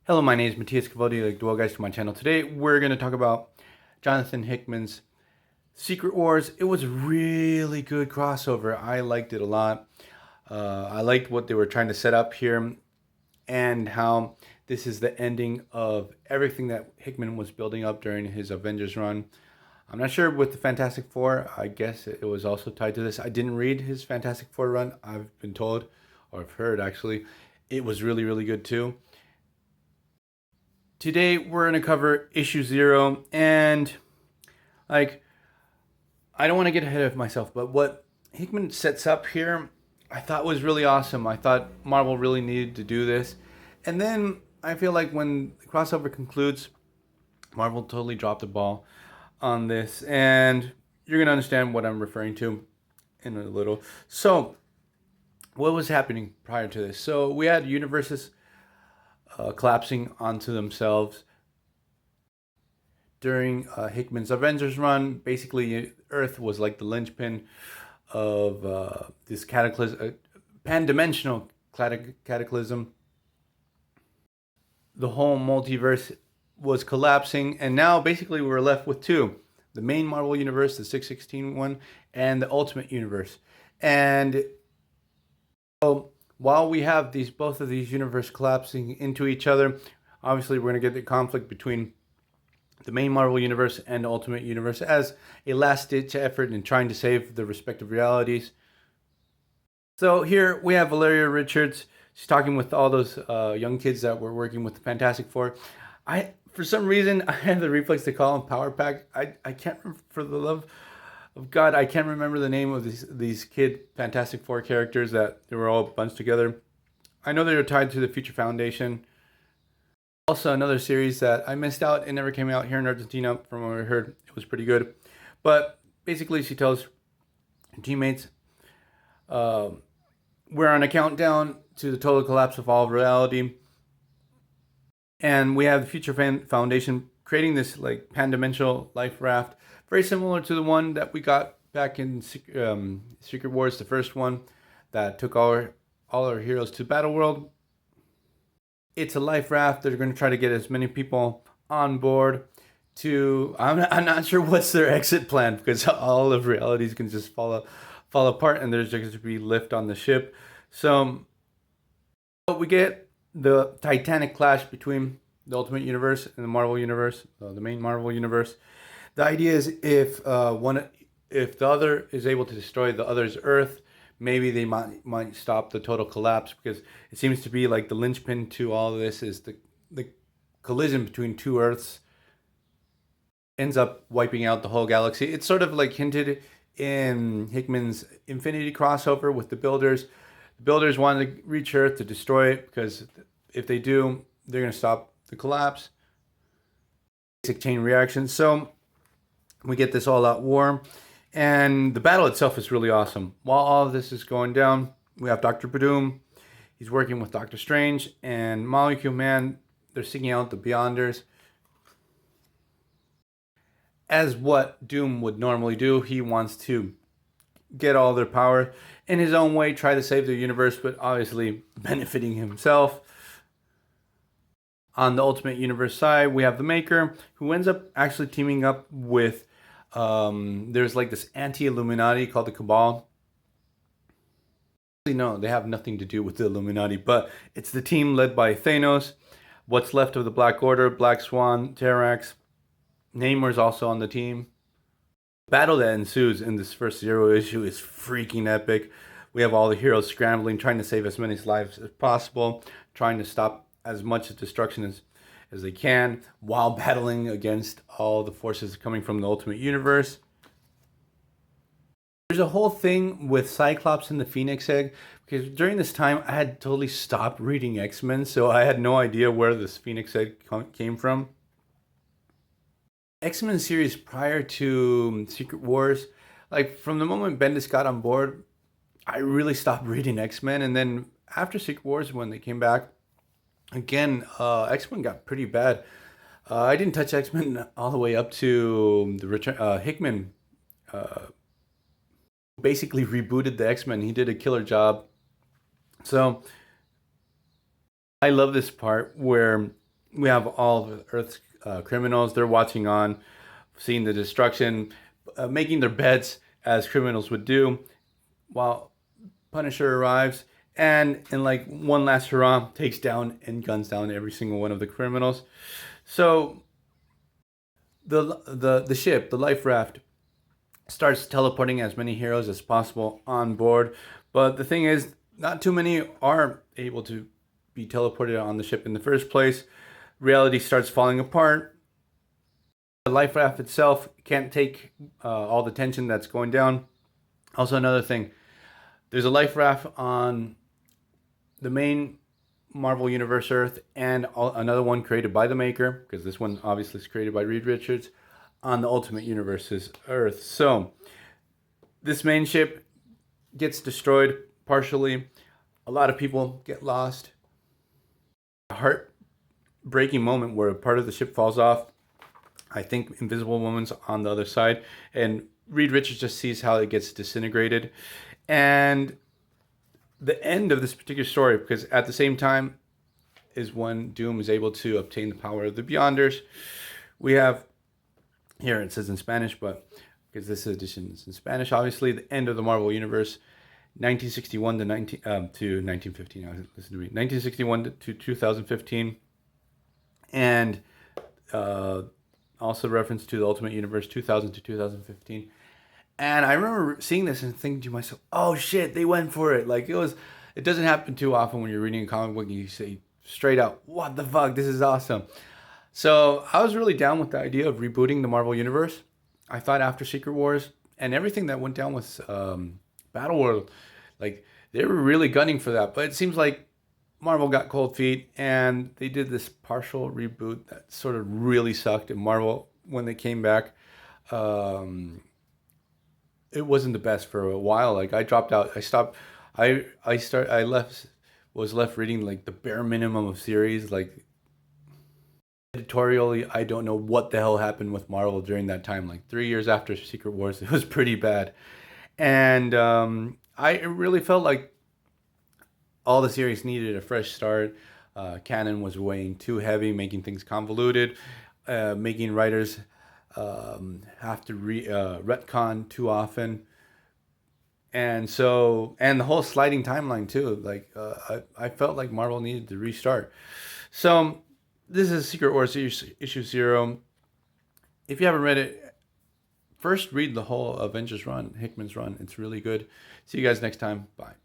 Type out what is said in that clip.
Hello, my name is Matthias Cavodi. Like, welcome guys to my channel. Today we're going to talk about Jonathan Hickman's Secret Wars. It was really good crossover. I liked it a lot. I liked what they were trying to set up here and how this is the ending of everything that Hickman was building up during his Avengers run. I'm not sure with the Fantastic Four. I guess it was also tied to this. I didn't read his Fantastic Four run. I've been told, or I've heard actually, it was really, really good too. Today we're going to cover issue 0, and like, I don't want to get ahead of myself, but what Hickman sets up here I thought was really awesome. I thought Marvel really needed to do this. And then I feel like when the crossover concludes, Marvel totally dropped the ball on this, and you're going to understand what I'm referring to in a little. So, what was happening prior to this? So, we had universes collapsing onto themselves during Hickman's Avengers run. Basically, Earth was like the linchpin of this cataclysm, pan-dimensional cataclysm. The whole multiverse was collapsing, and now basically we're left with two: the main Marvel universe, the 616 one, and the Ultimate Universe. And so while we have both of these universes collapsing into each other, obviously we're going to get the conflict between the main Marvel universe and the Ultimate Universe as a last-ditch effort in trying to save the respective realities. So here we have Valeria Richards. She's talking with all those young kids that were working with the Fantastic Four. For some reason, I have the reflex to call them Power Pack. I can't, for the love of God, I can't remember the name of these kid Fantastic Four characters that they were all bunched together. I know they were tied to the Future Foundation. Also, another series that I missed out. It never came out here in Argentina. From what I heard, it was pretty good. But basically, she tells her teammates, we're on a countdown to the total collapse of all of reality. And we have the Future Foundation creating this like pan-dimensional life raft, very similar to the one that we got back in Secret Wars, the first one that took all our heroes to Battle World. It's a life raft. They're going to try to get as many people on board to... I'm not sure what's their exit plan, because all of realities can just fall apart and there's going to be lift on the ship. So we get the Titanic clash between the Ultimate Universe and the Marvel Universe, the main Marvel Universe. The idea is if the other is able to destroy the other's Earth, maybe they might stop the total collapse, because it seems to be like the linchpin to all of this is the collision between two Earths ends up wiping out the whole galaxy. It's sort of like hinted in Hickman's Infinity crossover with the Builders. The Builders wanted to reach Earth to destroy it, because if they do, they're going to stop the collapse. Basic chain reaction. So we get this all-out war, and the battle itself is really awesome. While all of this is going down, we have Dr. Doom. He's working with Doctor Strange and Molecule Man. They're seeking out the Beyonders. As what Doom would normally do, he wants to get all their power in his own way, try to save the universe, but obviously benefiting himself. On the Ultimate Universe side, we have the Maker, who ends up actually teaming up with, there's like this anti-Illuminati called the Cabal. No, they have nothing to do with the Illuminati, but it's the team led by Thanos, what's left of the Black Order, Black Swan, Terrax. Namor's also on the team. The battle that ensues in this first Zero issue is freaking epic. We have all the heroes scrambling, trying to save as many lives as possible, trying to stop as much destruction as they can, while battling against all the forces coming from the Ultimate Universe. There's a whole thing with Cyclops and the Phoenix Egg, because during this time I had totally stopped reading X-Men, so I had no idea where this Phoenix Egg came from. X-Men series prior to Secret Wars, like from the moment Bendis got on board, I really stopped reading X-Men, and then after Secret Wars, when they came back again, X-Men got pretty bad. I didn't touch X-Men all the way up to the return. Hickman basically rebooted the X-Men. He did a killer job. So I love this part where We have all of Earth's criminals. They're watching on, seeing the destruction, making their beds as criminals would do, while Punisher arrives and in like one last hurrah takes down and guns down every single one of the criminals. So the ship, the life raft, starts teleporting as many heroes as possible on board. But the thing is, not too many are able to be teleported on the ship in the first place. Reality starts falling apart. The life raft itself can't take all the tension that's going down. Also, another thing, there's a life raft on the main Marvel Universe Earth and another one created by the maker, because this one obviously is created by Reed Richards, on the Ultimate Universe's Earth. So this main ship gets destroyed partially. A lot of people get lost. A heartbreaking moment where a part of the ship falls off. I think Invisible Woman's on the other side, and Reed Richards just sees how it gets disintegrated. And the end of this particular story, because at the same time is when Doom is able to obtain the power of the Beyonders. We have, here it says in Spanish, but because this edition is in Spanish, obviously, the end of the Marvel Universe, 1961 to 1915. Listen to me, 1961 to 2015, and also reference to the Ultimate Universe, 2000 to 2015. And I remember seeing this and thinking to myself, "Oh shit, they went for it!" Like it doesn't happen too often when you're reading a comic book and you say straight out, "What the fuck? This is awesome!" So I was really down with the idea of rebooting the Marvel Universe. I thought after Secret Wars and everything that went down with Battle World, like they were really gunning for that. But it seems like Marvel got cold feet and they did this partial reboot that sort of really sucked. And Marvel, when they came back, it wasn't the best for a while. Like I dropped out. I stopped. I left. Was left reading like the bare minimum of series. Like editorially, I don't know what the hell happened with Marvel during that time. Like 3 years after Secret Wars, it was pretty bad. And I really felt like all the series needed a fresh start. Canon was weighing too heavy, making things convoluted, making writers have to retcon too often, and the whole sliding timeline too. Like I felt like Marvel needed to restart. So this is Secret Wars issue 0. If you haven't read it, first read the whole Avengers run, Hickman's run. It's really good. See you guys next time. Bye.